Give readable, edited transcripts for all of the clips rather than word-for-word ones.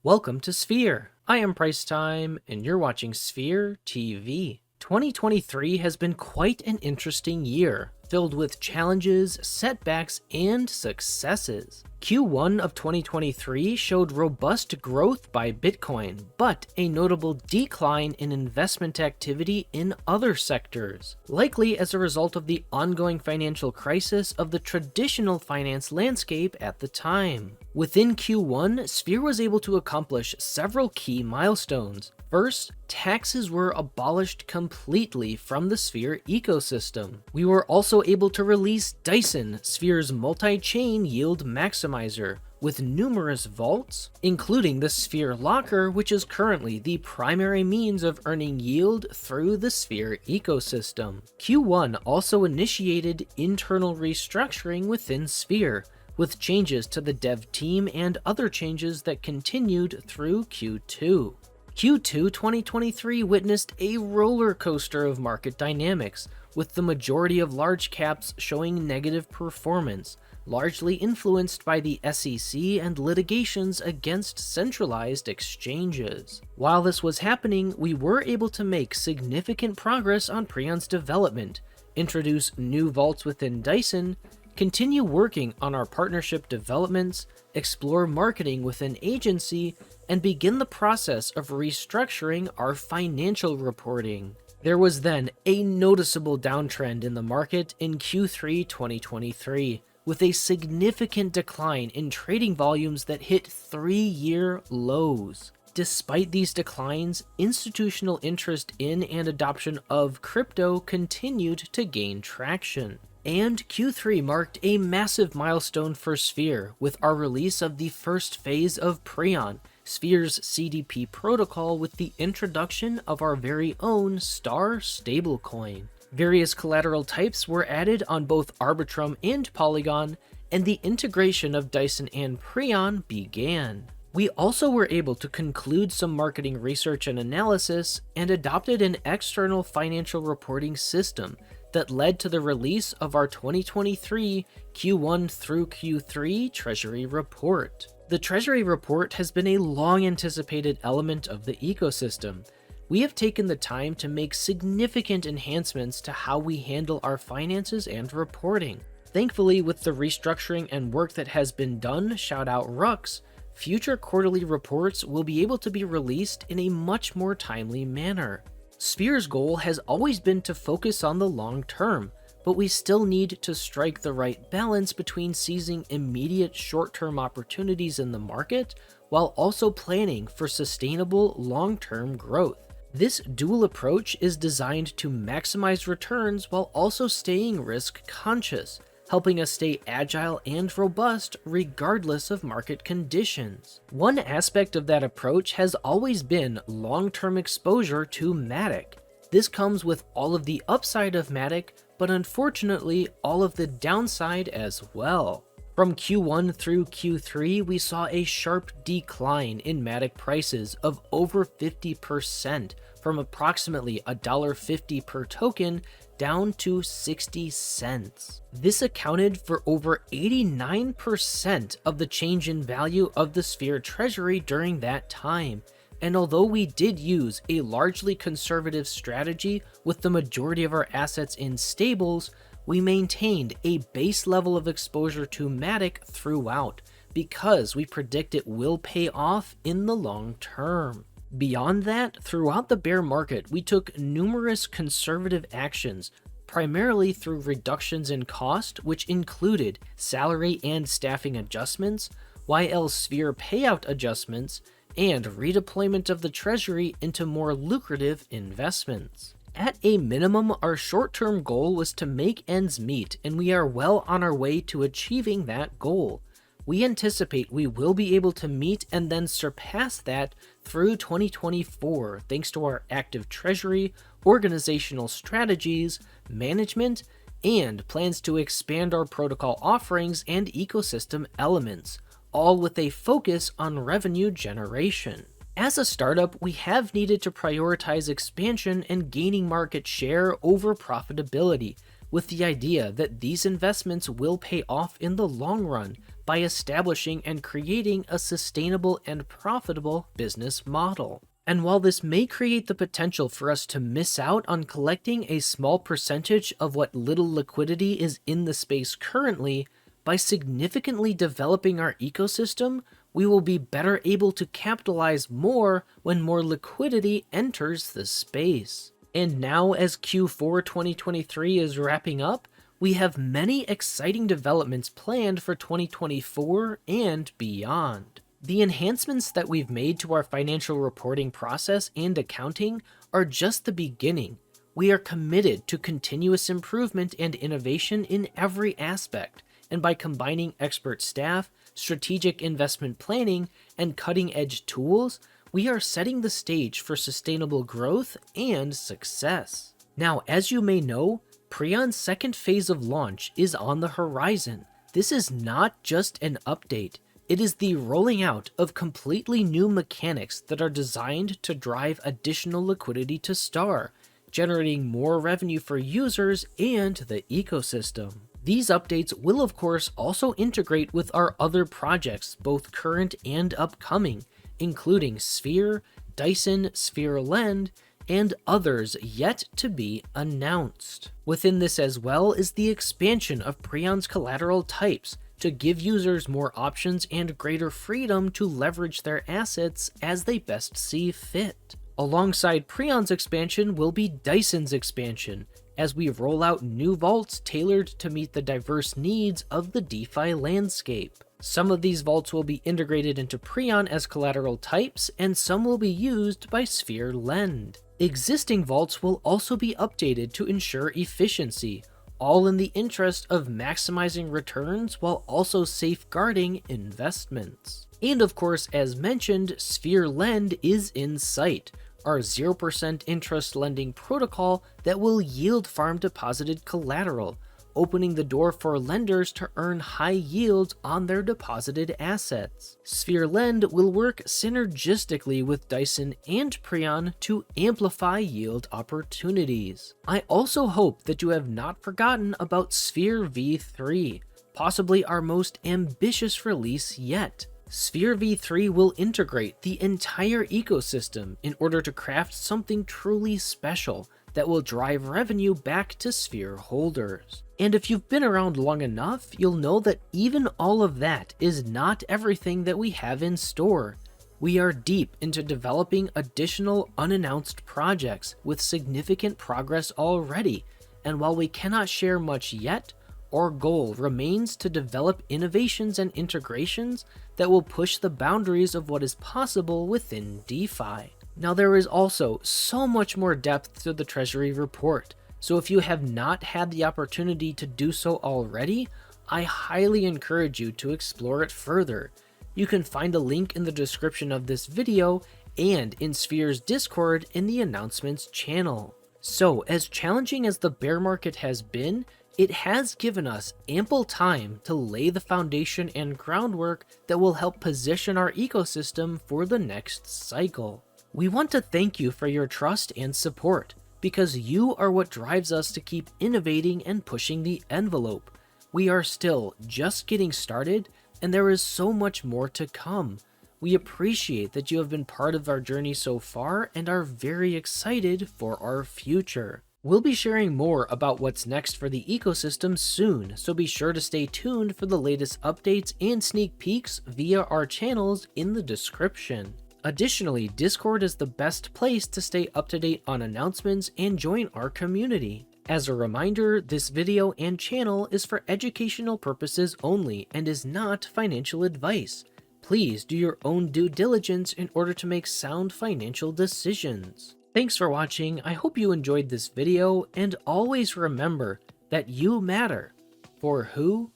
Welcome to Sphere. I am Price Time, and you're watching Sphere TV. 2023 has been quite an interesting year, filled with challenges, setbacks, and successes. Q1 of 2023 showed robust growth by Bitcoin, but a notable decline in investment activity in other sectors, likely as a result of the ongoing financial crisis of the traditional finance landscape at the time. Within Q1, Sphere was able to accomplish several key milestones. First, taxes were abolished completely from the Sphere ecosystem. We were also able to release Dyson, Sphere's multi-chain yield maximizer, with numerous vaults, including the Sphere Locker, which is currently the primary means of earning yield through the Sphere ecosystem. Q1 also initiated internal restructuring within Sphere, with changes to the dev team and other changes that continued through Q2. Q2 2023 witnessed a roller coaster of market dynamics, with the majority of large caps showing negative performance, largely influenced by the SEC and litigations against centralized exchanges. While this was happening, we were able to make significant progress on Preon's development, introduce new vaults within Dyson, continue working on our partnership developments, explore marketing within agency, and begin the process of restructuring our financial reporting. There was then a noticeable downtrend in the market in Q3 2023, with a significant decline in trading volumes that hit 3-year lows. Despite these declines, institutional interest in and adoption of crypto continued to gain traction. And Q3 marked a massive milestone for Sphere with our release of the first phase of Preon, Sphere's CDP protocol, with the introduction of our very own Star stablecoin. Various collateral types were added on both Arbitrum and Polygon, and the integration of Dyson and Preon began. We also were able to conclude some marketing research and analysis and adopted an external financial reporting system that led to the release of our 2023 Q1 through Q3 Treasury Report. The Treasury Report has been a long-anticipated element of the ecosystem. We have taken the time to make significant enhancements to how we handle our finances and reporting. Thankfully, with the restructuring and work that has been done, shout out Rux, future quarterly reports will be able to be released in a much more timely manner. Sphere's goal has always been to focus on the long term, but we still need to strike the right balance between seizing immediate short-term opportunities in the market while also planning for sustainable long-term growth. This dual approach is designed to maximize returns while also staying risk-conscious, helping us stay agile and robust regardless of market conditions. One aspect of that approach has always been long-term exposure to Matic. This comes with all of the upside of Matic, but unfortunately all of the downside as well. From Q1 through Q3, we saw a sharp decline in Matic prices of over 50%, from approximately $1.50 per token down to 60 cents. This accounted for over 89% of the change in value of the Sphere Treasury during that time. And although we did use a largely conservative strategy with the majority of our assets in stables, we maintained a base level of exposure to Matic throughout, because we predict it will pay off in the long term. Beyond that, throughout the bear market, we took numerous conservative actions, primarily through reductions in cost, which included salary and staffing adjustments, YL Sphere payout adjustments, and redeployment of the treasury into more lucrative investments. At a minimum, our short-term goal was to make ends meet, and we are well on our way to achieving that goal. We anticipate we will be able to meet and then surpass that through 2024 thanks to our active treasury, organizational strategies, management, and plans to expand our protocol offerings and ecosystem elements, all with a focus on revenue generation. As a startup, we have needed to prioritize expansion and gaining market share over profitability, with the idea that these investments will pay off in the long run by establishing and creating a sustainable and profitable business model. And while this may create the potential for us to miss out on collecting a small percentage of what little liquidity is in the space currently, by significantly developing our ecosystem, we will be better able to capitalize more when more liquidity enters the space. And now, as Q4 2023 is wrapping up, we have many exciting developments planned for 2024 and beyond. The enhancements that we've made to our financial reporting process and accounting are just the beginning. We are committed to continuous improvement and innovation in every aspect, and by combining expert staff, strategic investment planning, and cutting-edge tools, we are setting the stage for sustainable growth and success. Now, as you may know, Preon's second phase of launch is on the horizon. This is not just an update. It is the rolling out of completely new mechanics that are designed to drive additional liquidity to Star, generating more revenue for users and the ecosystem. These updates will of course also integrate with our other projects, both current and upcoming, including Sphere, Dyson, Sphere Lend, and others yet to be announced. Within this as well is the expansion of Preon's collateral types, to give users more options and greater freedom to leverage their assets as they best see fit. Alongside Preon's expansion will be Dyson's expansion, as we roll out new vaults tailored to meet the diverse needs of the DeFi landscape. Some of these vaults will be integrated into Preon as collateral types, and some will be used by Sphere Lend. Existing vaults will also be updated to ensure efficiency, all in the interest of maximizing returns while also safeguarding investments. And of course, as mentioned, Sphere Lend is in sight, our 0% interest lending protocol that will yield farm deposited collateral, opening the door for lenders to earn high yields on their deposited assets. Sphere Lend will work synergistically with Dyson and Preon to amplify yield opportunities. I also hope that you have not forgotten about Sphere v3, possibly our most ambitious release yet. Sphere v3 will integrate the entire ecosystem in order to craft something truly special that will drive revenue back to Sphere holders. And if you've been around long enough, you'll know that even all of that is not everything that we have in store. We are deep into developing additional unannounced projects with significant progress already, and while we cannot share much yet, our goal remains to develop innovations and integrations that will push the boundaries of what is possible within DeFi. Now, there is also so much more depth to the Treasury Report, so if you have not had the opportunity to do so already, I highly encourage you to explore it further. You can find a link in the description of this video and in Sphere's Discord in the announcements channel. So, as challenging as the bear market has been, it has given us ample time to lay the foundation and groundwork that will help position our ecosystem for the next cycle. We want to thank you for your trust and support, because you are what drives us to keep innovating and pushing the envelope. We are still just getting started, and there is so much more to come. We appreciate that you have been part of our journey so far and are very excited for our future. We'll be sharing more about what's next for the ecosystem soon, so be sure to stay tuned for the latest updates and sneak peeks via our channels in the description. Additionally, Discord is the best place to stay up to date on announcements and join our community. As a reminder, this video and channel is for educational purposes only and is not financial advice. Please do your own due diligence in order to make sound financial decisions. Thanks for watching, I hope you enjoyed this video, and always remember that you matter for who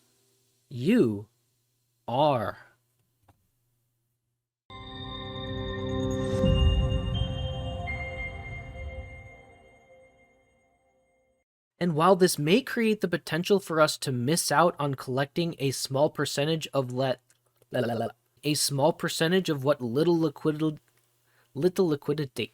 you are. And while this may create the potential for us to miss out on collecting a small percentage of what little liquidity